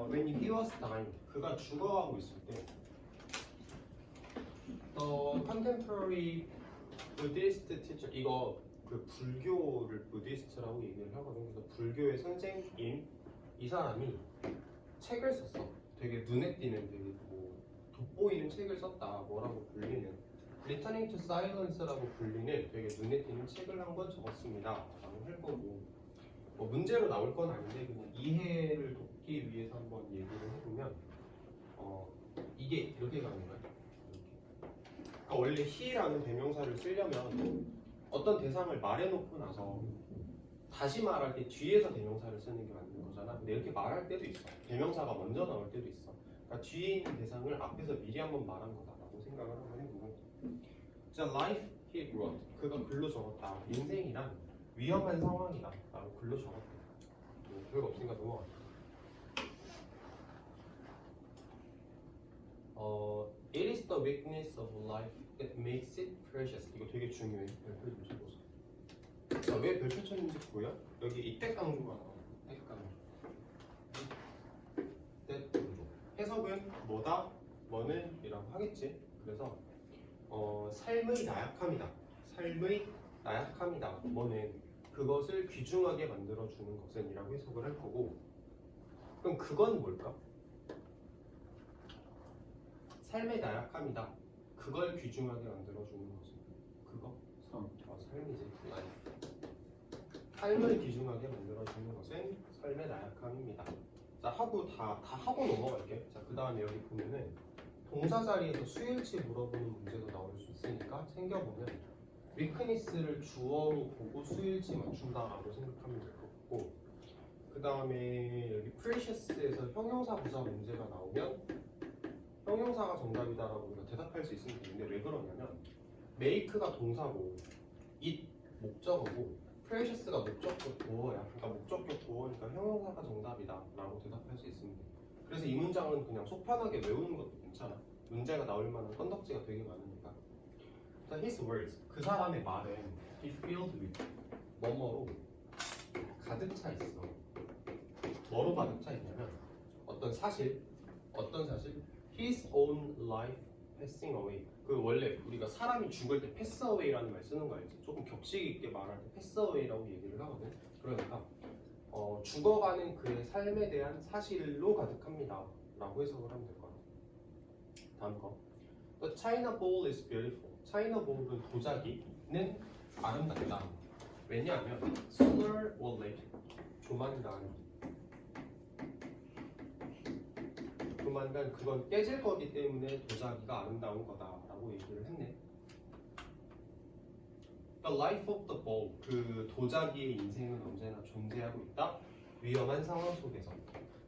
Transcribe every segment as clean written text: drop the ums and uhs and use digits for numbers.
when he was dying, 그가 죽어가고 있을 때, the contemporary Buddhist teacher, 이거 그 불교를 부디스트라고 얘기를 하거든요. 그래서 불교의 선생님 이 사람이 책을 썼어. 되게 눈에 띄는, 되게 뭐 돋보이는 책을 썼다. 뭐라고 불리는 Returning to Silence라고 불리는 되게 눈에 띄는 책을 한권 적었습니다. 라고 할 거고, 뭐 문제로 나올 건 아닌데 그냥 이해를 돕기 위해서 한번 얘기를 해보면 이게 이렇게 가는 거야. 그러니까 원래 he라는 대명사를 쓰려면 어떤 대상을 말해놓고 나서 다시 말할 때 뒤에서 대명사를 쓰는 게 맞는 거잖아. 근데 이렇게 말할 때도 있어. 대명사가 먼저 나올 때도 있어. 그러니까 뒤에 있는 대상을 앞에서 미리 한번 말한 거다라고 생각을 한번 해보고, 자, life he wrote, 그가 글로 적었다. 인생이란 위험한 상황이다 라고 글로 적었대. 별거 없으니까 넘어가자. It is the weakness of life that makes it precious. 이거 되게 중요해. 별표 좀 쳐보자. 자, 왜 별표 쳤는지 보여? 여기 이때 강조가 나와. 이때 강조. 이때 강조. 해석은 뭐다? 뭐는? 이라고 하겠지. 그래서 삶의 나약함이다. 삶의 나약함이다. 뭐는 그것을 귀중하게 만들어주는 것은 이라고 해석을 할 거고, 그럼 그건 뭘까? 삶의 나약함이다. 그걸 귀중하게 만들어주는 것은 그거? 삶이지. 아니. 삶을 귀중하게 만들어주는 것은 삶의 나약함입니다. 자, 하고 다 하고 넘어갈게. 자, 그 다음에 여기 보면은 동사 자리에서 수일치 물어보는 문제도 나올 수 있으니까 챙겨보면 위크니스를 주어로 보고 수일치 맞춘다라고 생각하면 될 것 같고, 그 다음에 여기 precious에서 형용사 부사 문제가 나오면 형용사가 정답이다라고 우리가 대답할 수 있으면 되는데, 왜 그러냐면 make가 동사고 it 목적어고 precious가 목적격 보어야. 그러니까 목적격 보어니까 형용사가 정답이다라고 대답할 수 있습니다. 그래서 이 문장은 그냥 속 편하게 외우는 것도 괜찮아. 문제가 나올 만한 건덕지가 되게 많으니까. 자, his words, 그 사람의 말은 he filled with, 뭐뭐로 가득 차 있어. 뭐로 가득 차 있냐면 어떤 사실, his own life passing away. 그 원래 우리가 사람이 죽을 때 pass away라는 말 쓰는 거 알지? 조금 격식 있게 말할 때 pass away라고 얘기를 하거든. 그러니까 죽어가는 그의 삶에 대한 사실로 가득합니다 라고 해석을 하면 될 거야. 다음 거. The China Bowl is beautiful. China Bowl은 도자기는 아름답다. 왜냐하면 sooner or later, 조만간 그건 깨질 거기 때문에 도자기가 아름다운 거다라고 얘기를 했네. The life of the bowl, 그 도자기의 인생은 언제나 존재하고 있다. 위험한 상황 속에서.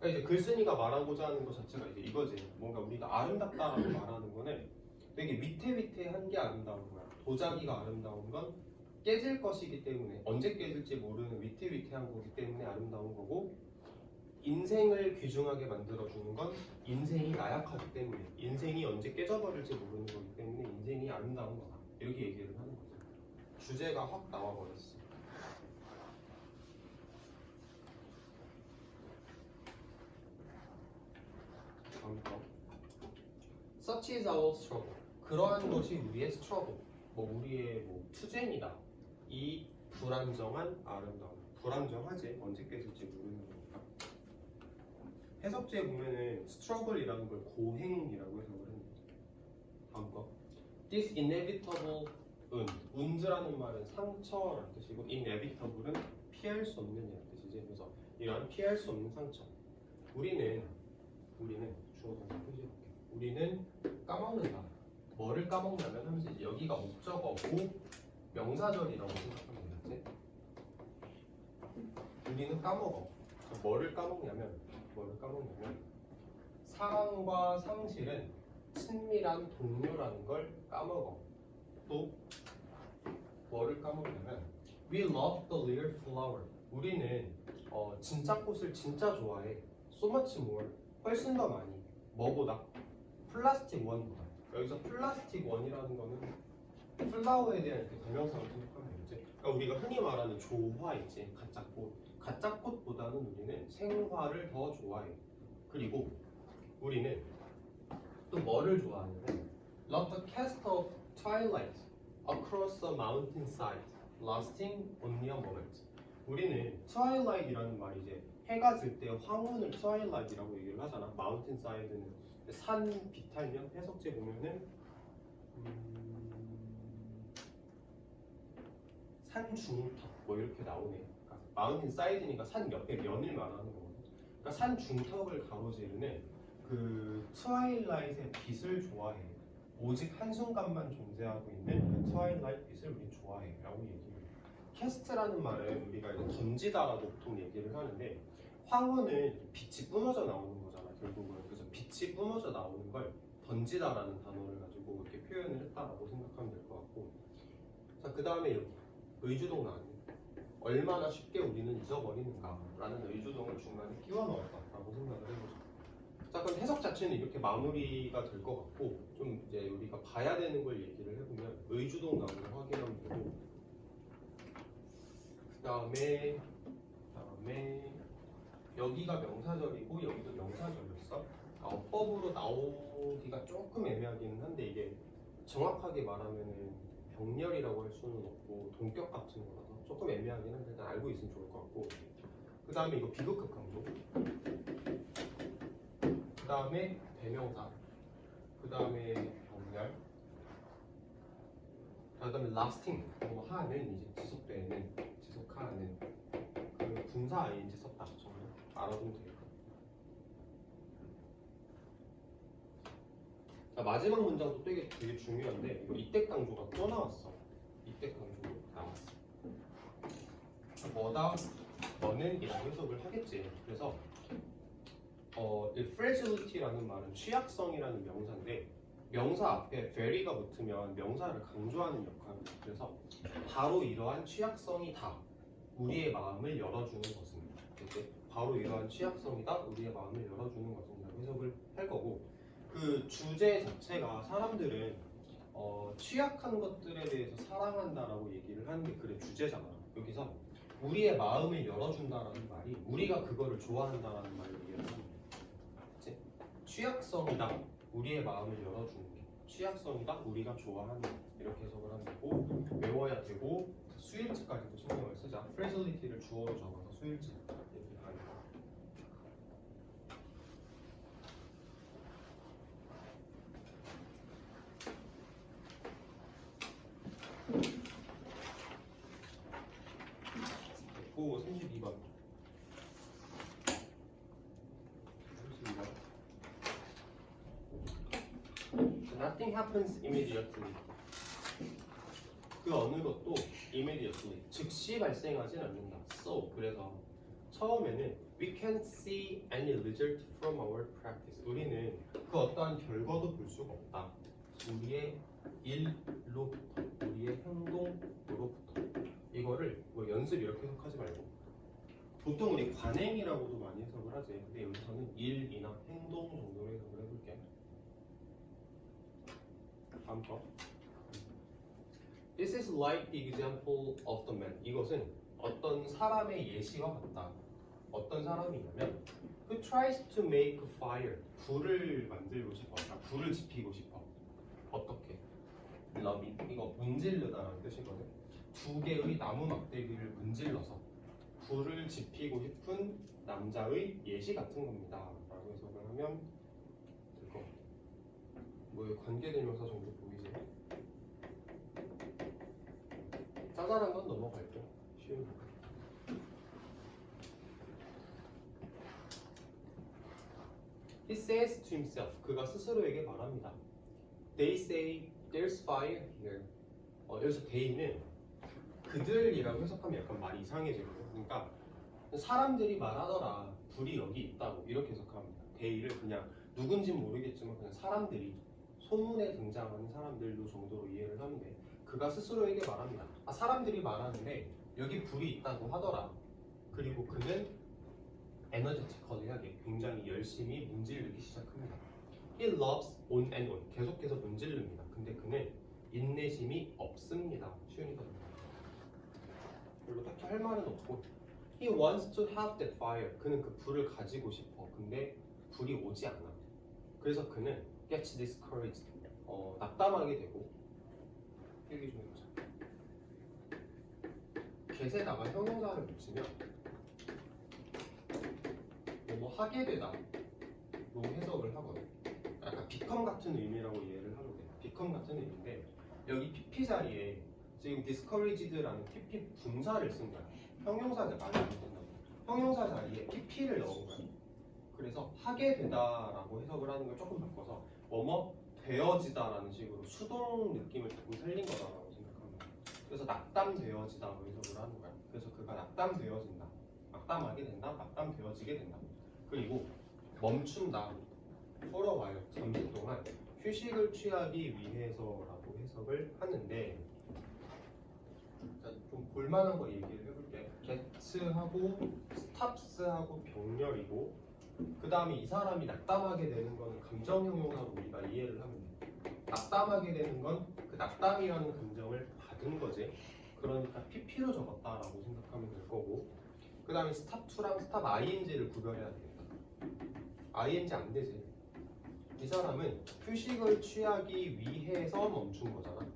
그러니까 이제 글쓴이가 말하고자 하는 것 자체가 이제 이거지. 뭔가 우리가 아름답다라고 말하는 거는 되게 위태위태한 게 아름다운 거야. 도자기가 아름다운 건 깨질 것이기 때문에, 언제 깨질지 모르는 위태위태한 거기 때문에 아름다운 거고, 인생을 귀중하게 만들어주는 건 인생이 나약하기 때문에, 인생이 언제 깨져버릴지 모르는 거기 때문에 인생이 아름다운 거다. 이렇게 얘기를 하는 거죠. 주제가 확 나와버렸어. 다음 거. Such is our struggle. 그러한 것이 우리의 struggle. 우리의 투쟁이다. 이 불안정한 아름다움. 불안정하지. 언제 깨질지 모르는 거니까. 해석지에 보면은 struggle이라는 걸 고행이라고 해석을 했는데. 다음 거. This inevitable wounds라는 말은 상처라는 뜻이고, inevitable은 피할 수 없는 이라는 뜻이지. 그래서 이러한 피할 수 없는 상처. 우리는 주어 동사 표시해볼게. 우리는 까먹는다. 뭐를 까먹냐면 하면서 이제 여기가 목적어고 명사절이라고 생각하면 되겠지. 우리는 까먹어. 뭐를 까먹냐면 사랑과 상실은 친밀한 동료라는 걸 까먹어. 또 뭐를 까먹냐면 we love the little flower. 우리는 진짜 꽃을 진짜 좋아해. so much more, 훨씬 더 많이. 뭐보다? 플라스틱 원보다. 여기서 플라스틱 원이라는 거는 플라워에 대한 이렇게 대명사로 생각하면 되겠지. 그러니까 우리가 흔히 말하는 조화 있지. 가짜 꽃. 가짜 꽃보다는 우리는 생화를 더 좋아해. 그리고 우리는 또 뭐를 좋아하냐면 Love the cast of twilight across the mountainside, lasting only a moment. 우리는 twilight이라는 말이 이제 해가 질 때 황혼을 twilight이라고 얘기를 하잖아. mountainside는 산 비탈면 해석제 보면은 산 중턱 뭐 이렇게 나오네. 그러니까 mountainside니까 산 옆에 면을 말하는 거거든. 그러니까 산 중턱을 가로지르는 그 트와일라이트의 빛을 좋아해. 오직 한순간만 존재하고 있는 그 트와일라이트 빛을 우린 좋아해 라고 얘기를 해. 캐스트라는 말은 우리가 이제 던지다라고 보통 얘기를 하는데 황혼은 빛이 뿜어져 나오는 거잖아 결국은. 그래서 빛이 뿜어져 나오는 걸 던지다라는 단어를 가지고 이렇게 표현을 했다라고 생각하면 될 것 같고, 자 그 다음에 여기 의주동 나왔네. 얼마나 쉽게 우리는 잊어버리는가라는 의주동을 중간에 끼워 넣었다라고 생각을 해보죠. 자 그럼 해석 자체는 이렇게 마무리가 될 것 같고, 좀 이제 우리가 봐야 되는 걸 얘기를 해보면 의주동 나오는 거 확인하면 되고, 그 다음에 여기가 명사절이고 여기도 명사절이었어. 어법으로 나오기가 조금 애매하기는 한데 이게 정확하게 말하면은 병렬이라고 할 수는 없고 동격 같은 거라서 조금 애매하긴 한데 일단 알고 있으면 좋을 것 같고, 그 다음에 이거 비극극 강조, 그 다음에 대명사, 그 다음에 병렬, 그 다음에 lasting, 뭐 하는 이제 지속되는, 지속하는, 그 분사 ing 썼다 정도 알아두면 되겠다. 자, 마지막 문장도 되게 중요한데 이거 이때 강조가 또 나왔어. 이때 강조 나왔어. 뭐다? 너는 이라고 해석을 하겠지. 그래서 이 fragility라는 말은 취약성이라는 명사인데 명사 앞에 very가 붙으면 명사를 강조하는 역할입니다. 그래서 바로 이러한 취약성이다. 우리의 마음을 열어주는 것입니다. 이렇게 바로 이러한 취약성이다. 우리의 마음을 열어주는 것입니다. 해석을 할 거고, 그 주제 자체가 사람들은 취약한 것들에 대해서 사랑한다라고 얘기를 하는 게 그래 주제잖아. 여기서 우리의 마음을 열어준다라는 말이 우리가 그거를 좋아한다라는 말을 얘기하는 거야. 취약성이다. 우리의 마음을 열어주는 게 취약성이다. 우리가 좋아하는 게. 이렇게 해석을 하면 되고, 외워야 되고, 수일치까지도 신경을 쓰자. fragility를 주어로 적어서 수일치 얘기를 하는 거야. 됐고 32번. Nothing happens immediately. 그 어느 것도 immediately, 즉시 발생하진 않는다. So, 그래서 처음에는 we can't see any result from our practice. 우리는 그 어떠한 결과도 볼 수가 없다. 우리의 일로부터, 우리의 행동으로부터. 이거를 뭐 연습 이렇게 해석하지 말고 보통 우리 관행이라고도 많이 해석을 하지. 근데 여기서는 일이나 행동 정도로 해석을 해볼게. 다음 거. This is like the example of the man. 이것은 어떤 사람의 예시와 같다. 어떤 사람이냐면 who tries to make a fire. 불을 만들고 싶어. 불을 지피고 싶어. 어떻게? 러빙. 이거 문질르다라는 뜻이거든. 두 개의 나무 막대기를 문질러서 불을 지피고 싶은 남자의 예시 같은 겁니다. 라고 해석을 하면 될 것 같아요. 뭐 관계대명사 정도 보이지? 짜잘한 건 넘어갈게. 쉬운 거. He says to himself. 그가 스스로에게 말합니다. They say there's fire here. 여기서 they는 그들이라고 해석하면 약간 말이 이상해지거든요. 그러니까 사람들이 말하더라. 불이 여기 있다고 이렇게 해석합니다. they를 그냥 누군진 모르겠지만 그냥 사람들이, 소문에 등장하는 사람들도 정도로 이해를 하면 돼. 그가 스스로에게 말합니다. 사람들이 말하는데 여기 불이 있다고 하더라. 그리고 그는 에너제티컬하게 굉장히 열심히 문지르기 시작합니다. He loves on and on. 계속해서 문지릅니다. 근데 그는 인내심이 없습니다. 쉬우니까 별로 딱히 할 말은 없고, He wants to have that fire. 그는 그 불을 가지고 싶어. 근데 불이 오지 않아. 그래서 그는 gets discouraged. 낙담하게 되고. 필기 좀 해보자. get에다가 형용사를 붙이면 뭐 하게 되다 로 해석을 하거든. 약간 become 같은 의미라고 이해를 하면 돼. become 같은 의미인데 여기 pp 자리에 지금 discouraged라는 pp 분사를 쓴 거야. 형용사를 많이 안 된다고. 형용사 자리에 pp를 넣은 거야. 그래서 하게 되다라고 해석을 하는 걸 조금 바꿔서 뭐뭐 되어지다라는 식으로 수동 느낌을 조금 살린 거다라고 생각합니다. 그래서 낙담되어지다로 해석을 하는 거야. 그래서 그가 낙담되어진다, 낙담하게 된다, 낙담되어지게 된다. 그리고 멈춘다, for a while, 잠시 동안 휴식을 취하기 위해서라고 해석을 하는데, 자, 좀 볼만한 거 얘기를 해볼게. get하고 stops하고 병렬이고, 그 다음에 이 사람이 낙담하게 되는 거는 감정 형용사로 우리가 이해를 하면 돼. 낙담하게 되는 건 그 낙담이라는 감정을 받은 거지. 그러니까 pp로 적었다라고 생각하면 될 거고, 그 다음에 stop2랑 stop ing를 구별해야 되겠다. ing 안 되지. 이 사람은 휴식을 취하기 위해서 멈춘 거잖아.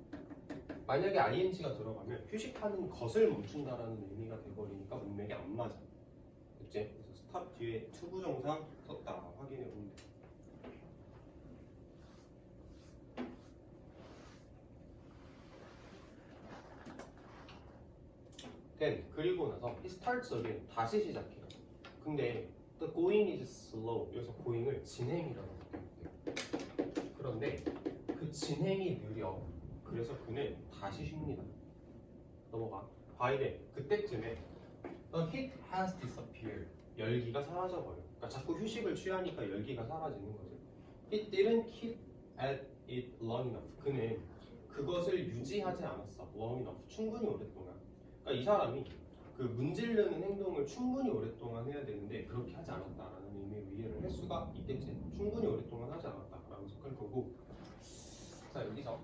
만약에 ing가 들어가면 휴식하는 것을 멈춘다라는 의미가 돼버리니까 문맥이 안 맞아. 됐지? 그래서 stop 뒤에 투부정사 썼다 확인해 보면 돼. then 그리고 나서 he starts again 다시 시작해. 근데 the going is slow. 여기서 going을 진행이라고 느껴요. 그런데 그 진행이 느려. 그래서 그는 다시 쉽니다. 넘어가. 바이데 그때쯤에 the heat has disappeared. 열기가 사라져 버려. 그러니까 자꾸 휴식을 취하니까 열기가 사라지는 거죠. He didn't keep at it long enough. 그는 그것을 유지하지 않았어. long enough. 충분히 오랫동안. 그러니까 이 사람이 그 문지르는 행동을 충분히 오랫동안 해야 되는데 그렇게 하지 않았다라는 의미의 이해를 할 수가 있겠지. 충분히 오랫동안 하지 않았다라고 생각할 거고. 자, 여기서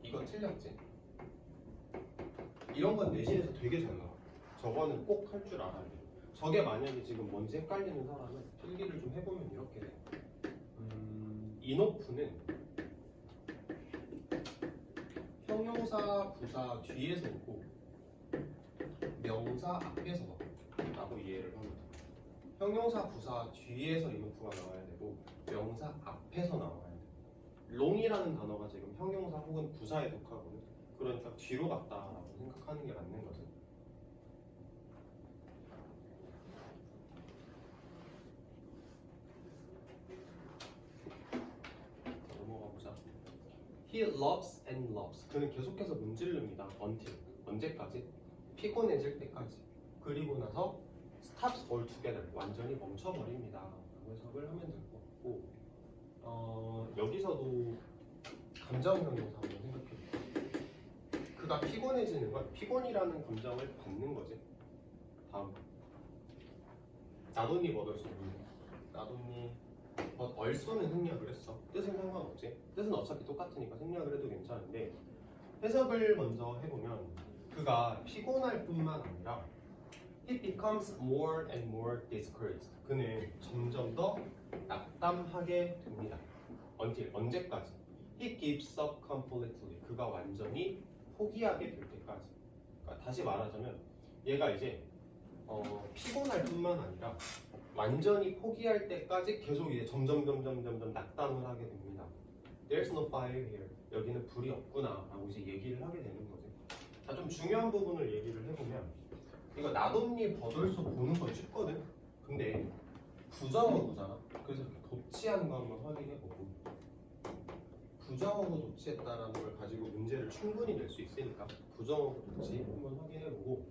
이건 틀렸지. 이런 건 내신에서 되게 잘 나와. 저거는 꼭 할 줄 알아야 돼. 저게 만약에 지금 뭔지 헷갈리는 사람은 필기를 좀 해보면 이렇게 돼. 인오프는 형용사, 부사 뒤에서 오고 명사 앞에서 와 라고 이해를 합니다. 형용사, 부사 뒤에서 인오프가 나와야 되고 명사 앞에서 나와야 돼. long이라는 단어가 지금 형용사 혹은 부사에 속하거든. 그러니까 뒤로 갔다라고 생각하는 게 맞는 거지. 넘어가 보자. He loves and loves. 그는 계속해서 문지릅니다. until. 언제까지? 피곤해질 때까지. 그리고 나서 stops altogether. 완전히 멈춰버립니다. 라고 해석을 하면 될 것 같고, 여기서도 감정 형용사 한번 생각해볼게요. 그가 피곤해지는 건 피곤이라는 감정을 받는 거지. 다음. 나돈니 버덜소. 나돈니 얼쏘는 생략을 했어. 뜻은 상관없지. 뜻은 어차피 똑같으니까 생략을 해도 괜찮은데 해석을 먼저 해보면 그가 피곤할 뿐만 아니라 He becomes more and more discouraged. 그는 점점 더 낙담하게 됩니다. Until 언제까지? He gives up completely. 그가 완전히 포기하게 될 때까지. 그러니까 다시 말하자면 얘가 이제 피곤할 뿐만 아니라 완전히 포기할 때까지 계속 이제 점점 낙담을 하게 됩니다. There's no fire here. 여기는 불이 없구나라고 이제 얘기를 하게 되는 거지. 자, 좀 중요한 부분을 얘기를 해보면 이거 나돈니 버덜소 보는 건 쉽거든. 근데 부정어구잖아. 그래서 도치한 거 한번 확인해보고 부정어구 도치했다라는 걸 가지고 문제를 충분히 낼 수 있으니까 부정어구 도치 한번 확인해보고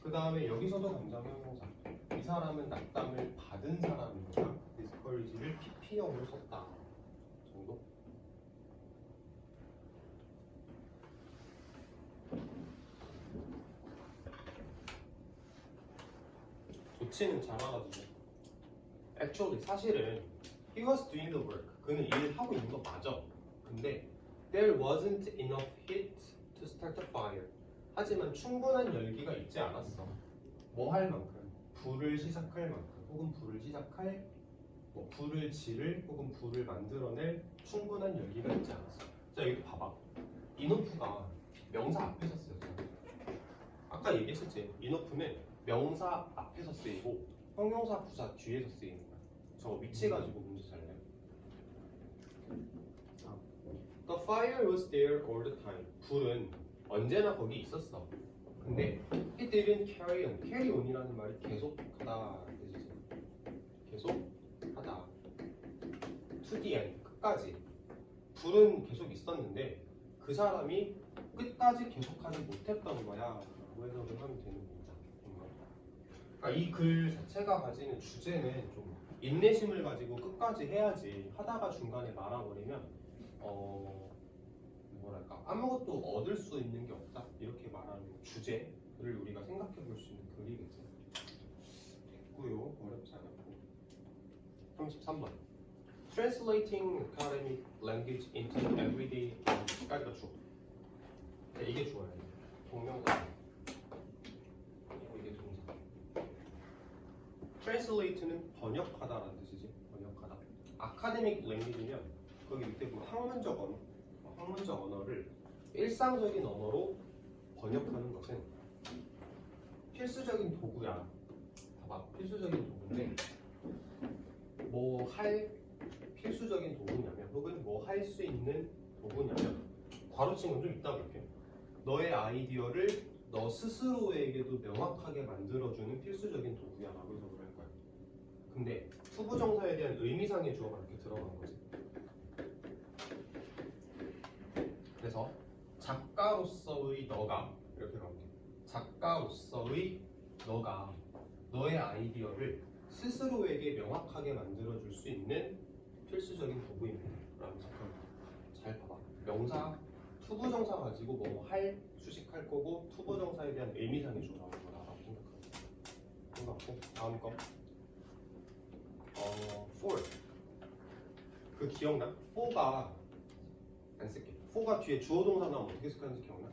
그 다음에 여기서도 감정 형용사. 이 사람은 낙담을 받은 사람이니까 discourage를 pp형으로 썼다 정도? 도치는 잘 알아두죠. Actually 사실은 he was doing the work. 그는 일을 하고 있는 거 맞아. 근데 there wasn't enough heat to start a fire. 하지만 충분한 열기가 있지 않았어. 뭐 할 만큼? 불을 시작할 만큼. 혹은 불을 시작할 뭐 불을 지를 혹은 불을 만들어낼 충분한 열기가 있지 않았어. 자 여기 봐봐. 인오프가 명사 앞에서 쓰였어. 아까 얘기했었지. 인오프는 명사 앞에서 쓰이고 형용사 부사 뒤에서 쓰이는 거야. 저거 위치 가지고 문제 잘 내. The fire was there all the time. 불은 언제나 거기 있었어. 근데 it didn't carry on. carry on이라는 말이 계속하다 뜻이지. 계속하다. to the end. 끝까지. 불은 계속 있었는데 그 사람이 끝까지 계속하지 못했던 거야. 라고 해석을 하면 되는 겁니다. 그러니까 이 글 자체가 가지는 주제는 좀 인내심을 가지고 끝까지 해야지 하다가 중간에 말아버리면 뭐랄까 아무것도 얻을 수 있는 게 없다 이렇게 말하는 주제를 우리가 생각해 볼 수 있는 글이겠지. 됐고요. 어렵지 않았고. 33번 Translating academic language into everyday language까지가 주어. 이게 주어야 돼. 동명사. 이게 동사. Translate는 번역하다라는 뜻이지. 번역하다. Academic language면 거기 밑에 보면 학문적 언어를 일상적인 언어로 번역하는 것은 필수적인 도구야. 봐봐, 필수적인 도구인데 뭐 할 필수적인 도구냐면 혹은 뭐 할 수 있는 도구냐면 괄호친 건 좀 이따 볼게. 너의 아이디어를 너 스스로에게도 명확하게 만들어주는 필수적인 도구야라고 해석을 할 거야. 근데 투부정사에 대한 의미상의 주어가 이렇게 들어간 거지. 그래서 작가로서의 너가 이렇게 가면 돼. 작가로서의 너가 너의 아이디어를 스스로에게 명확하게 만들어줄 수 있는 필수적인 도구입니다. 라면서 잘 봐봐. 명사, 투부정사 가지고 뭐 할, 수식할 거고 투부정사에 대한 의미상의 주어라고 생각하고 다음 거 for 그 기억나? for가 안 쓸게. for가 뒤에 주어 동사 나오면 어떻게 해석하는지 기억나?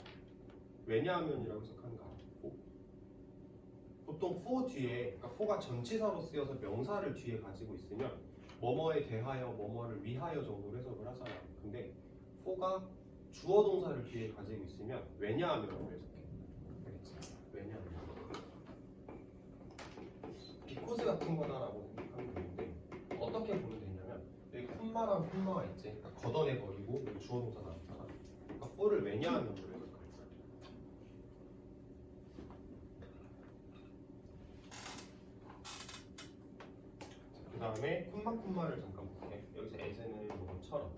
왜냐하면이라고 해석하는 거 알아? for. 보통 for 뒤에 그러니까 for가 전치사로 쓰여서 명사를 뒤에 가지고 있으면 뭐뭐에 대하여 뭐뭐를 위하여 정도로 해석을 하잖아. 근데 for가 주어 동사를 뒤에 가지고 있으면 왜냐하면으로 해석해. 알겠지? 왜냐하면 because 같은 거다라고 생각하면 되는데 어떻게 보면 되냐면 여기 콤마랑 콤마가 있지. 그러니까 걷어내버리고 여기 주어 동사 나왔잖아. 그러니까 for를 왜냐하면으로 해석할 거야. 그 다음에 콤마를 잠깐 볼게. 여기서 as는 이것처럼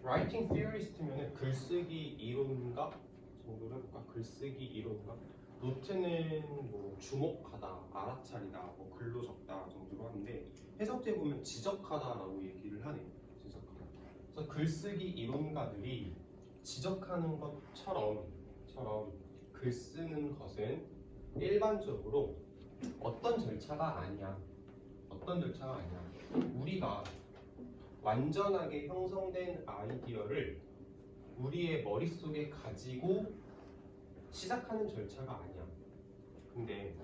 Writing theorist면은 글쓰기 이론가 정도로 해볼까? 글쓰기 이론가? 노트는 뭐 주목하다, 알아차리다, 뭐 글로 적다 정도로 하는데 해석제 보면 지적하다라고 얘기를 하네. 지적하다. 그래서 글쓰기 이론가들이 지적하는 것처럼 글 쓰는 것은 일반적으로 어떤 절차가 아니야. 우리가 완전하게 형성된 아이디어를 우리의 머릿속에 가지고 시작하는 절차가 아니야. 근데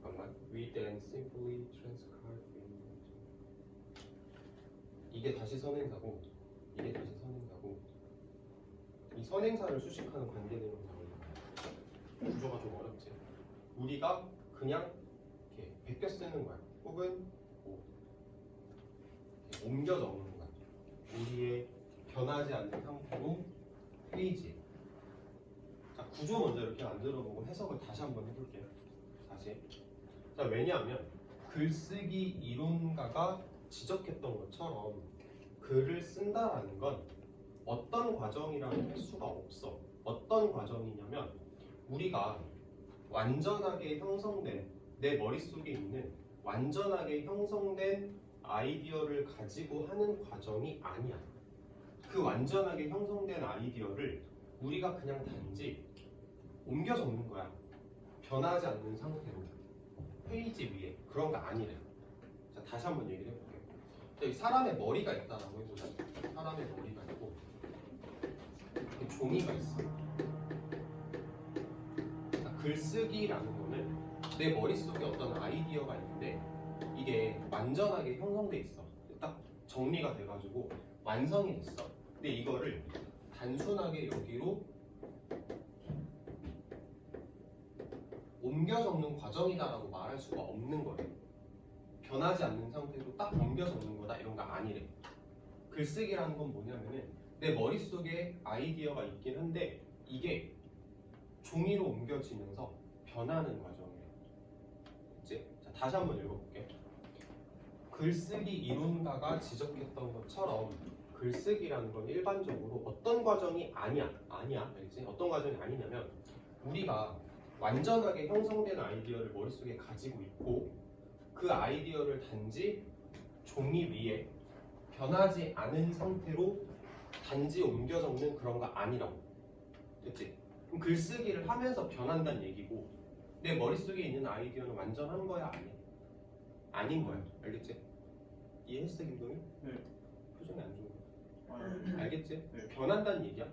잠깐만. We then simply transcribe. 이게 다시 선행사고 이 선행사를 수식하는 관계대명사고 구조가 좀 어렵지. 우리가 그냥 이렇게 베껴 쓰는 거야. 혹은 옮겨 넣는 거야. 우리의 변하지 않는 상태로 페이지에. 자, 구조 먼저 이렇게 만들어보고 해석을 다시 한번 해볼게요. 자, 왜냐하면 글쓰기 이론가가 지적했던 것처럼 글을 쓴다라는 건 어떤 과정이라고 할 수가 없어. 어떤 과정이냐면 우리가 완전하게 형성된 내 머릿속에 있는 완전하게 형성된 아이디어를 가지고 하는 과정이 아니야. 그 완전하게 형성된 아이디어를 우리가 그냥 단지 옮겨 적는 거야. 변하지 않는 상태로 페이지 위에. 그런 거 아니래. 자, 다시 한번 얘기를 해볼게요. 여기 사람의 머리가 있다라고 해보자. 사람의 머리가 있고 이렇게 종이가 있어. 자, 글쓰기라는 거는 내 머릿속에 어떤 아이디어가 있는데 이게 완전하게 형성돼 있어. 딱 정리가 돼가지고 완성이 됐어. 근데 이거를 단순하게 여기로 옮겨 적는 과정이다라고 말할 수가 없는 거예요. 변하지 않는 상태로 딱 옮겨 적는 거다 이런 거 아니래. 글쓰기라는 건 뭐냐면은 내 머릿속에 아이디어가 있긴 한데 이게 종이로 옮겨지면서 변하는 과정이에요. 이제 자, 다시 한번 읽어볼게. 글쓰기 이론가가 지적했던 것처럼 글쓰기라는 건 일반적으로 어떤 과정이 아니야. 알지? 어떤 과정이 아니냐면 우리가 완전하게 형성된 아이디어를 머릿속에 가지고 있고 그 아이디어를 단지 종이 위에 변하지 않은 상태로 단지 옮겨 적는 그런 거 아니라고. 됐지? 그럼 글쓰기를 하면서 변한다는 얘기고 내 머릿속에 있는 아이디어는 완전한 거야 아니야? 아닌 거야. 알겠지? 이해했어 김동희? 네. 표정이 안 좋은 거야. 알겠지? 네. 변한다는 얘기야.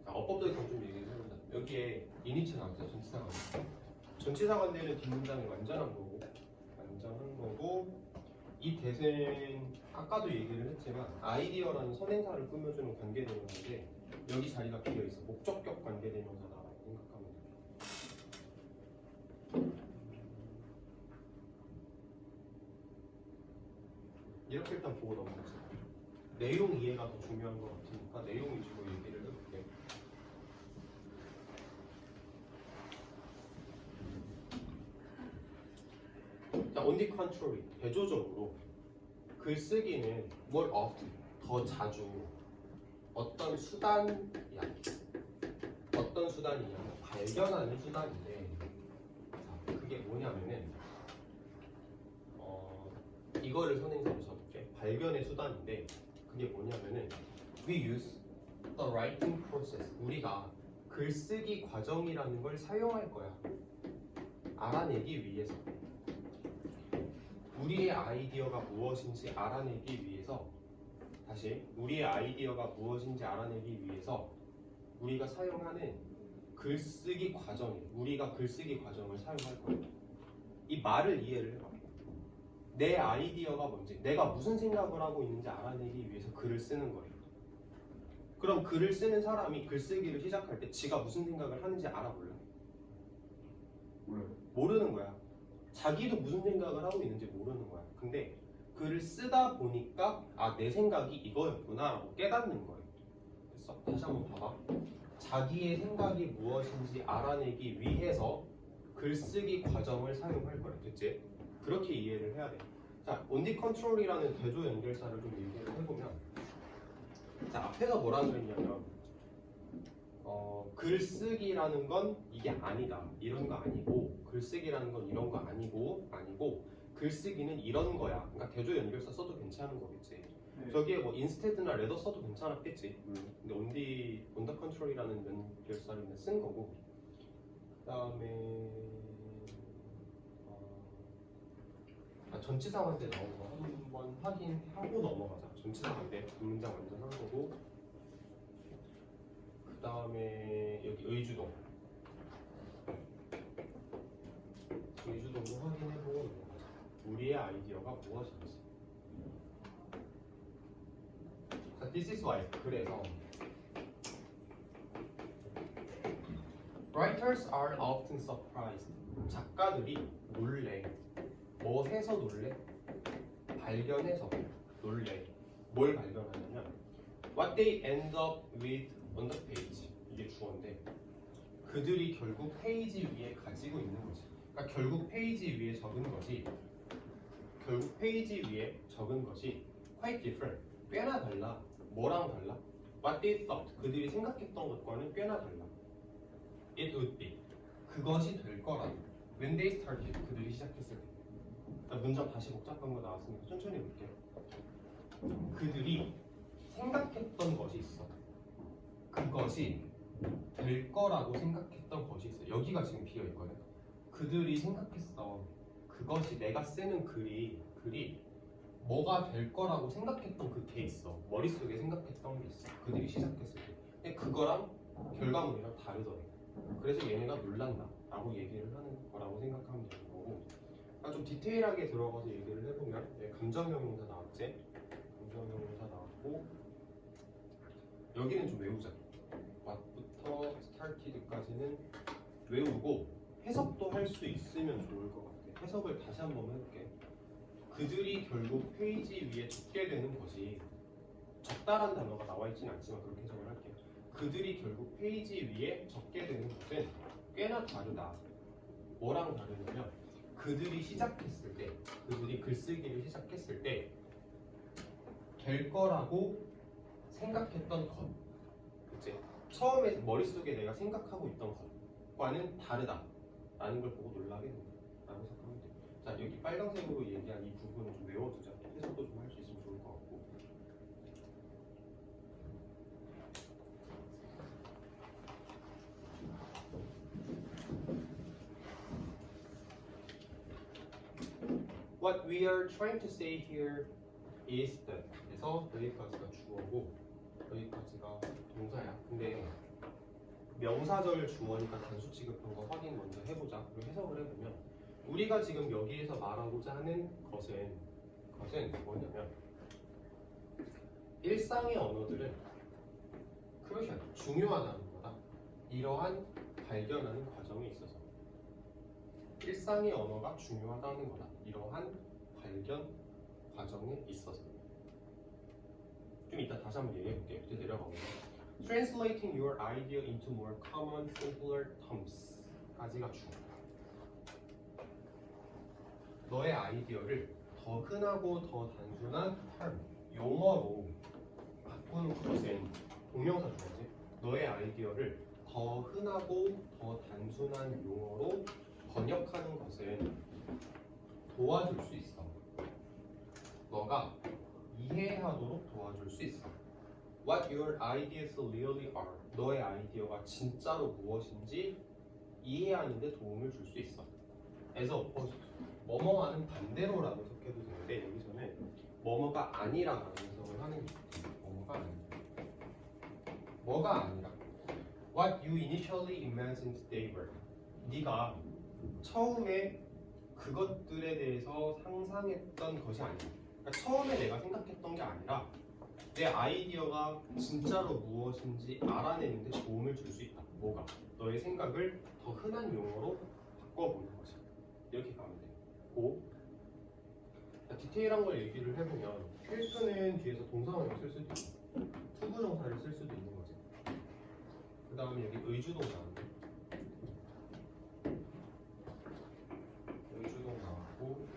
자, 어법적인 좀 얘기를 해본다. 여기에 이니치 나왔죠? 전치사관계. 전치사관계는 뒷문장이 완전한 거고 이 대생 아까도 얘기를 했지만 아이디어라는 선행사를 꾸며주는 관계대명사인데 여기 자리가 비어 있어. 목적격 관계대명사다라고 생각하면 돼. 이렇게 일단 보고 넘어가자. 내용 이해가 더 중요한 것 같으니까 내용 위주로 얘기를 해볼게. 자, on the contrary, 대조적으로 글쓰기는 more often, 더 자주 어떤 수단이야. 어떤 수단이냐면 발견하는 수단인데 자, 그게 뭐냐면은 이거를 선행사로 써볼게. 발견의 수단인데 그게 뭐냐면은 we use the writing process. 우리가 글쓰기 과정이라는 걸 사용할 거야. 알아내기 위해서. 우리의 아이디어가 무엇인지 알아내기 위해서 다시 우리의 아이디어가 무엇인지 알아내기 위해서 우리가 사용하는 글쓰기 과정이 우리가 글쓰기 과정을 사용할 거야. 이 말을 이해를 해봐. 내 아이디어가 뭔지 내가 무슨 생각을 하고 있는지 알아내기 위해서 글을 쓰는 거예요. 그럼 글을 쓰는 사람이 글쓰기를 시작할 때 지가 무슨 생각을 하는지 알아 몰라? 모르는 거야. 자기도 무슨 생각을 하고 있는지 모르는 거야. 근데 글을 쓰다 보니까 아, 내 생각이 이거였구나 라고 깨닫는 거예요. 됐어? 다시 한번 봐봐. 자기의 생각이 무엇인지 알아내기 위해서 글쓰기 과정을 사용할 거야. 됐지? 그렇게 이해를 해야 돼. 자, on the contrary라는 대조 연결사를 좀 얘기를 해보면 자, 앞에서 뭐라는 거냐면 글쓰기라는 건 이게 아니다. 이런 거 아니고 글쓰기라는 건 이런 거 아니고 글쓰기는 이런 거야. 그러니까 대조 연결사 써도 괜찮은 거겠지. 네. 저기에 뭐 instead나 rather 써도 괜찮았겠지. 근데 on the contrary라는 연결사를 쓴 거고 그다음에 전치사 관계 나온 거 한번 확인하고 넘어가자. 전치사 관계 문장 완전 한 거고 그 다음에 여기 의주동 의주동도 확인해보고 넘어가자. 우리의 아이디어가 무엇인지. 자, this is why. 그래서 writers are often surprised. 작가들이 놀래. 뭐 해서 놀래? 발견해서 놀래. 뭘 발견하냐면 what they end up with on the page. 이게 주어인데 그들이 결국 페이지 위에 가지고 있는 거지. 그러니까 결국 페이지 위에 적은 것이 quite different. 꽤나 달라. 뭐랑 달라? What they thought. 그들이 생각했던 것과는 꽤나 달라. It would be. 그것이 될 거라고. When they started. 그들이 시작했을 때. 문장 다시 복잡한 거 나왔으니까 천천히 볼게요. 그들이 생각했던 것이 있어. 그것이 될 거라고 생각했던 것이 있어. 여기가 지금 비어 있거든. 그들이 생각했어. 그것이 내가 쓰는 글이 뭐가 될 거라고 생각했던 그게 있어. 머릿속에 생각했던 게 있어. 그들이 시작했을 때. 근데 그거랑 결과물이랑 다르더래. 그래서 얘네가 놀란다. 라고 얘기를 하는 거라고 생각하면 되는 거고, 좀 디테일하게 들어가서 얘기를 해보면 감정형용사 나왔지? 감정형용사 나왔고, 여기는 좀 외우자. what부터 started까지는 외우고 해석도 할 수 있으면 좋을 것 같아. 해석을 다시 한번 해볼게. 그들이 결국 페이지 위에 적게 되는 것이, 적다란 단어가 나와 있지는 않지만 그렇게 해석을 할게요. 그들이 결국 페이지 위에 적게 되는 것은 꽤나 다르다. 뭐랑 다르냐면 그들이 시작했을 때, 그들이 글쓰기를 시작했을 때 될 거라고 생각했던 것, 그치? 처음에 머릿속에 내가 생각하고 있던 것과는 다르다 라는 걸 보고 놀라게 된다 라고 생각하면 돼. 자, 여기 빨간색으로 얘기한 이 부분을 좀 외워두자. 해석도 좀 할 수 있으면 좋을 것 같고. What we are trying to say here is that. 그래서 여기까지가 주어고 여기까지가 동사야. 근데 명사절 주어니까 단수 취급한 거 확인 먼저 해보자. 그리고 해석을 해보면 우리가 지금 여기에서 말하고자 하는 것은 뭐냐면 일상의 언어들은 크루셜, 중요하다는 거다. 이러한 발견하는 과정에 있어서 일상의 언어가 중요하다는 거다. 이러한 발견 과정에 있어서. 좀 이따 다시 한번 얘기해볼게요. 밑에 내려가면 Translating your idea into more common, simpler terms 까지가 주어. 너의 아이디어를 더 흔하고 더 단순한 term, 용어로 바꾸는 것은 동명사 주어지. 너의 아이디어를 더 흔하고 더 단순한 용어로 번역하는 것은 도와줄 수 있어. 너가 이해하도록 도와줄 수 있어. What your ideas really are. 너의 아이디어가 진짜로 무엇인지 이해하는 데 도움을 줄 수 있어. As opposed to. 뭐뭐와는 반대로라고 해석해도 되는데 여기서는 뭐뭐가 아니라는 해석을 하는 게 뭐뭐가 아니라. 뭐가 아니라. What you initially imagined they were. 네가 처음에 그것들에 대해서 상상했던 것이 아니야. 그러니까 처음에 내가 생각했던 게 아니라 내 아이디어가 진짜로 무엇인지 알아내는 데 도움을 줄 수 있다. 뭐가? 너의 생각을 더 흔한 용어로 바꿔보는 것이야. 이렇게 가면 돼. 고. 디테일한 걸 얘기를 해보면 필수는 뒤에서 동사원을 쓸 수도 있고 투부정사를 쓸 수도 있는 거지. 그 다음에 여기 의주동사인데 의주동 나왔고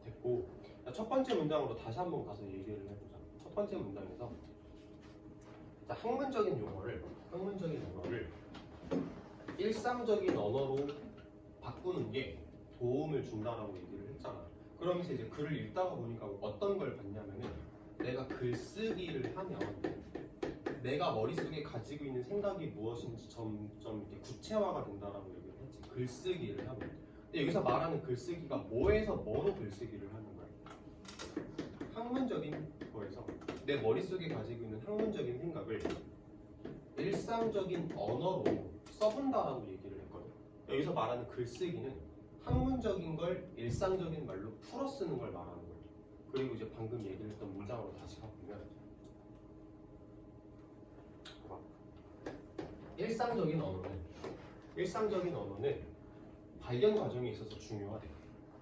됐고. 첫 번째 문장으로 다시 한번 가서 얘기를 해보자. 첫 번째 문장에서 자, 학문적인 용어를 일상적인 언어로 바꾸는 게 도움을 준다라고 얘기를 했잖아. 그러면서 이제 글을 읽다가 보니까 어떤 걸 봤냐면은 내가 글쓰기를 하면 내가 머릿속에 가지고 있는 생각이 무엇인지 점점 이렇게 구체화가 된다라고 얘기를 했지. 글쓰기를 하면. 근데 여기서 말하는 글쓰기가 뭐에서 뭐로 글쓰기를 하는 거야? 학문적인 거에서 내 머릿속에 가지고 있는 학문적인 생각을 일상적인 언어로 써본다라고 얘기를 했거든. 여기서 말하는 글쓰기는 학문적인 걸 일상적인 말로 풀어 쓰는 걸 말하는 거예요. 그리고 이제 방금 얘기를 했던 문장으로 다시 가보면 일상적인 언어는 발견 과정에 있어서 중요하대.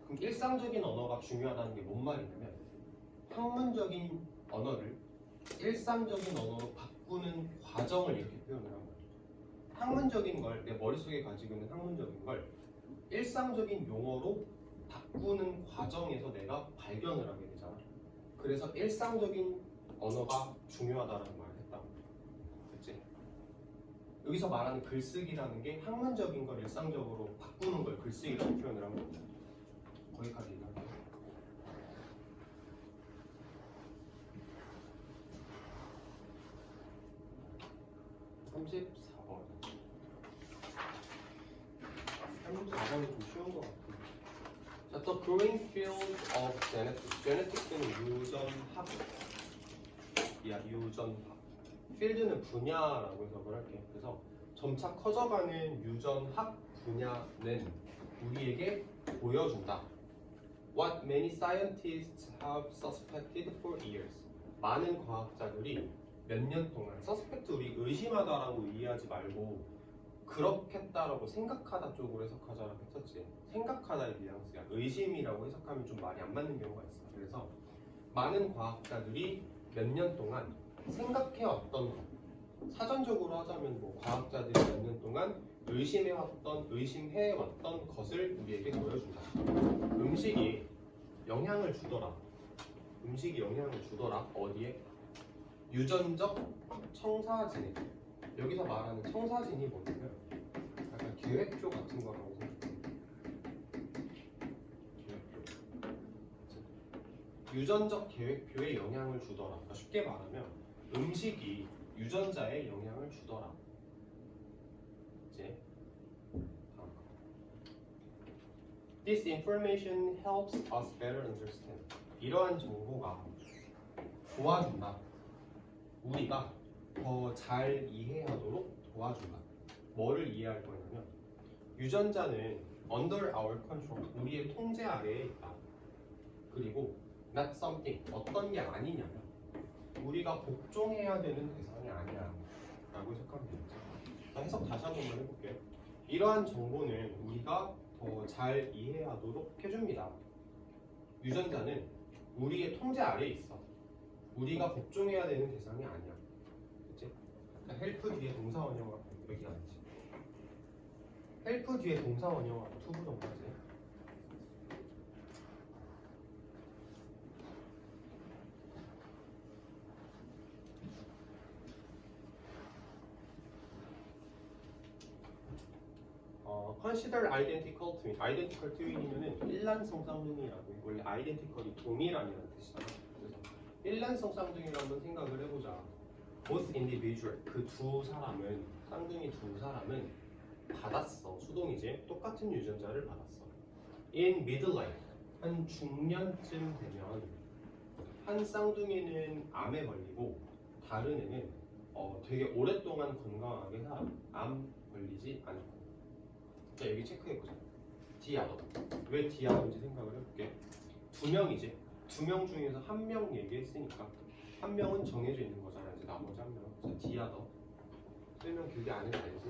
그럼 일상적인 언어가 중요하다는 게 뭔 말이냐면 학문적인 언어를 일상적인 언어로 바꾸는 과정을 이렇게 표현을 한 거예요. 학문적인 걸, 내 머릿속에 가지고 있는 학문적인 걸 일상적인 용어로 바꾸는 과정에서 내가 발견을 하게 되잖아. 그래서 일상적인 언어가 중요하다는 말을 했다고. 그치? 여기서 말하는 글쓰기라는 게 학문적인 걸 일상적으로 바꾸는 걸 글쓰기라고 표현을 한 겁니다. 거기까지 얘기할게요. (34번이) 좀 쉬운 것 같아요. 자, The growing field of genetics. genetics는 유전학. 유전학. 필드는 분야라고 해석을 할게. 그래서 점차 커져가는 유전학 분야는 우리에게 보여준다. What many scientists have suspected for years. 많은 과학자들이 몇 년 동안 suspect 우리 의심하다라고 이해하지 말고 그렇겠다라고 생각하다 쪽으로 해석하자라고 했었지. 생각하다의 뉘앙스야. 의심이라고 해석하면 좀 말이 안 맞는 경우가 있어. 그래서 많은 과학자들이 몇 년 동안 생각해왔던 것, 사전적으로 하자면 뭐 과학자들이 몇 년 동안 의심해왔던 것을 우리에게 보여준다. 음식이 영향을 주더라. 음식이 영향을 주더라. 어디에? 유전적 청사진에. 여기서 말하는 청사진이 뭐냐면 약간 계획표 같은 거라고 생각해요. 계획표. 유전적 계획표에 영향을 주더라. 그러니까 쉽게 말하면 음식이 유전자에 영향을 주더라. 이제 다음 거. This information helps us better understand. 이러한 정보가 도와준다. 우리가 더 잘 이해하도록 도와준다. 뭐를 이해할 거냐면 유전자는 under our control, 우리의 통제 아래에 있다. 그리고 not something, 어떤 게 아니냐면 우리가 복종해야 되는 대상이 아니야 라고 해석하면 되겠죠. 자, 해석 다시 한 번만 해볼게요. 이러한 정보는 우리가 더 잘 이해하도록 해줍니다. 유전자는 우리의 통제 아래에 있어. 우리가 복종해야 되는 대상이 아니야. 그치? 헬프 뒤에 동사 원형하고 여기 아니지. 헬프 뒤에 동사 원형하고 투부정사지. consider identical twin. identical twin이면은 일란성 쌍둥이라고. 원래 identical이 동일한이라는 뜻이잖아. 그래서 일란성 쌍둥이를 한번 생각을 해보자. both individual, 그 두 사람은, 쌍둥이 두 사람은 받았어. 수동이지. 똑같은 유전자를 받았어. in midlife, 한 중년쯤 되면 한 쌍둥이는 암에 걸리고 다른 애는 되게 오랫동안 건강하게 살아. 암 걸리지 않고. 자, 여기 체크해보자. 디아더. 왜 디아더인지 생각을 해볼게. 두 명이지. 두 명 중에서 한 명 얘기했으니까 한 명은 정해져 있는 거잖아. 이제 나머지 한 명. 자, 디아더. 설명 길게 안 해도 알지?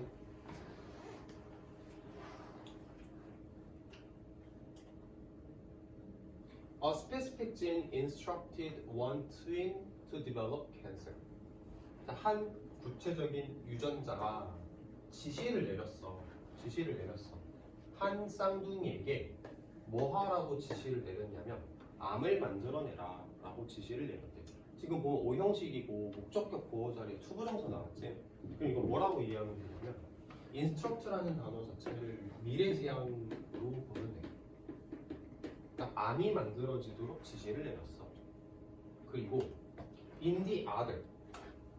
A specific gene instructed one twin to develop cancer. 자, 한 구체적인 유전자가 지시를 내렸어. 한 쌍둥이에게 뭐 하라고 지시를 내렸냐면 암을 만들어내라 라고 지시를 내렸대. 지금 보면 O형식이고 목적격 보호 자리에 투부정사 나왔지? 그럼 이거 뭐라고 이해하면 되냐면 instruct라는 단어 자체를 미래지향으로 보면 돼. 그러니까 암이 만들어지도록 지시를 내렸어. 그리고 in the other,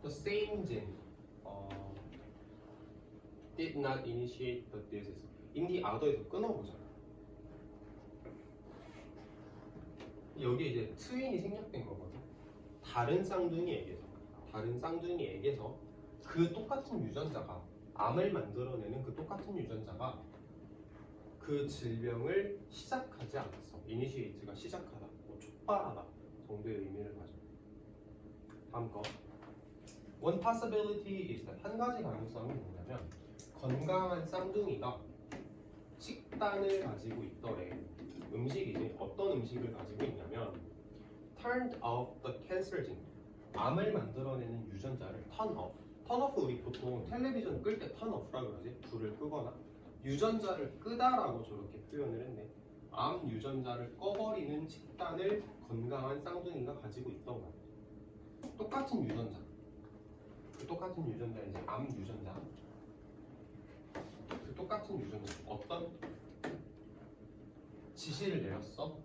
the same gene did not initiate the disease. in the other에서 끊어보자. 여기 이제 트윈이 생략된 거거든. 다른 쌍둥이에게서 그 똑같은 유전자가, 암을 만들어내는 그 똑같은 유전자가 그 질병을 시작하지 않았어. initiate가 시작하다, 뭐 촉발하다 정도의 의미를 가져. 다음 거. One possibility is that, 한 가지 가능성이 뭐냐면 건강한 쌍둥이가 식단을 가지고 있더래. 음식이지. 어떤 음식을 가지고 있냐면 turned off the cancer gene, 암을 만들어내는 유전자를 turn off. turn off 우리 보통 텔레비전 끌 때 turn off라고 그러지. 불을 끄거나. 유전자를 끄다라고 저렇게 표현을 했네. 암 유전자를 꺼버리는 식단을 건강한 쌍둥이가 가지고 있던 거야. 똑같은 유전자. 그 똑같은 유전자, 이제 암 유전자. 그 똑같은 유전자. 어떤 지시를 내렸어?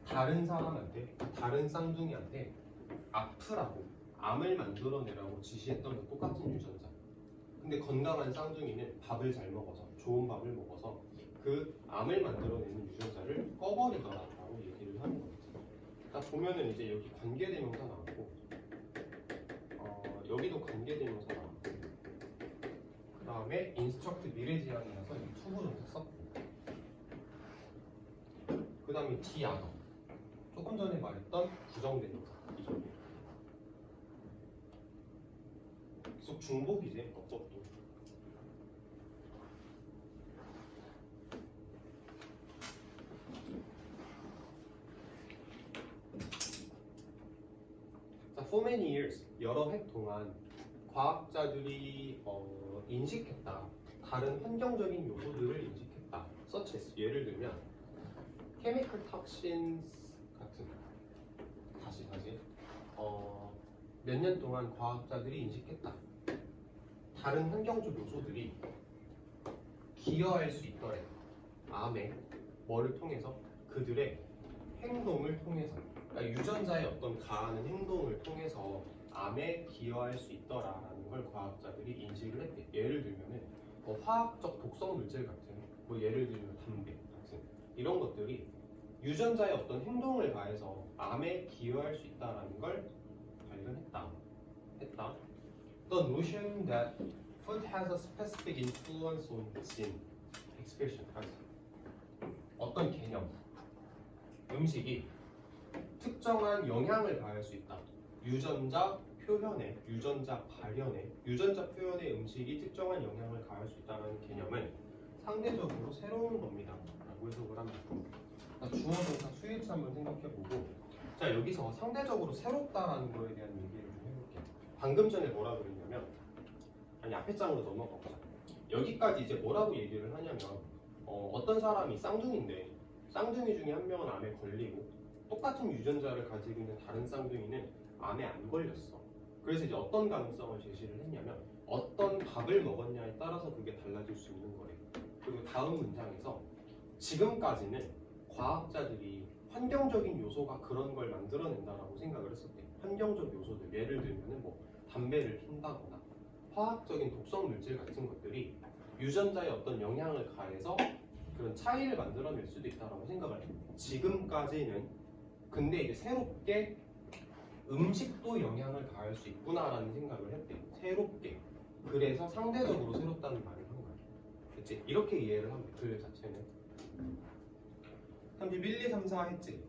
다른 사람한테, 다른 쌍둥이한테 아프라고, 암을 만들어내라고 지시했던 그 똑같은 유전자. 근데 건강한 쌍둥이는 밥을 잘 먹어서, 좋은 밥을 먹어서 그 암을 만들어내는 유전자를 꺼버리더라라고 얘기를 하는 거지. 딱 보면은 이제 여기 관계대명사 나왔고 여기도 관계대명사 나왔고 그 다음에 인스트럭트 미래지향이라서 이 투부 정도 썼고 그 다음에 디아더 조금 전에 말했던 부정대명사 이 정도 계속 중복이지 어법도. 자, for many years 여러 해 동안 과학자들이 인식했다. 다른 환경적인 요소들을 인식했다. such as 예를 들면 chemical toxins 같은 다시 몇 년 동안 과학자들이 인식했다. 다른 환경적 요소들이 기여할 수 있더래. 암에 뭐를 통해서? 그들의 행동을 통해서. 그러니까 유전자의 어떤 가하는 행동을 통해서 암에 기여할 수 있더라라는 걸 과학자들이 인식을 했대. 예를 들면은 화학적 독성 물질 같은 예를 들면 담배 같은 이런 것들이 유전자의 어떤 행동을 가해서 암에 기여할 수 있다라는 걸 발견했다. The notion that food has a specific influence on gene expression. 어떤 개념, 음식이 특정한 영향을 가할 수 있다. 유전자 표현에, 유전자 발현에, 유전자 표현에 음식이 특정한 영향을 가할 수 있다는 개념은 상대적으로 새로운 겁니다. 라고 해석을 합니다. 주어동사 수일치 한번 생각해보고 자 여기서 상대적으로 새롭다라는 거에 대한 얘기를 좀 해볼게요. 방금 전에 뭐라 그랬냐면 아니 앞에 장으로 넘어가 보자. 여기까지 이제 뭐라고 얘기를 하냐면 어떤 사람이 쌍둥이인데 쌍둥이 중에 한 명은 암에 걸리고 똑같은 유전자를 가지고 있는 다른 쌍둥이는 암에 안 걸렸어. 그래서 이제 어떤 가능성을 제시를 했냐면 어떤 밥을 먹었냐에 따라서 그게 달라질 수 있는 거래. 그리고 다음 문장에서 지금까지는 과학자들이 환경적인 요소가 그런 걸 만들어낸다라고 생각을 했었대. 환경적 요소들 예를 들면 담배를 핀다거나 화학적인 독성 물질 같은 것들이 유전자에 어떤 영향을 가해서 그런 차이를 만들어낼 수도 있다라고 생각을 해. 지금까지는 근데 이제 새롭게 음식도 영향을 가할 수 있구나라는 생각을 했대. 새롭게. 그래서 상대적으로 새롭다는 말을 한 거야. 그치? 이렇게 이해를 하면 글 자체는 31, 2, 3, 4 했지?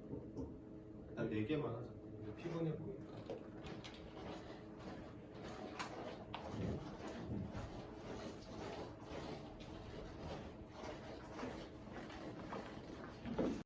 일단 4개만 하자. 피곤해 보여.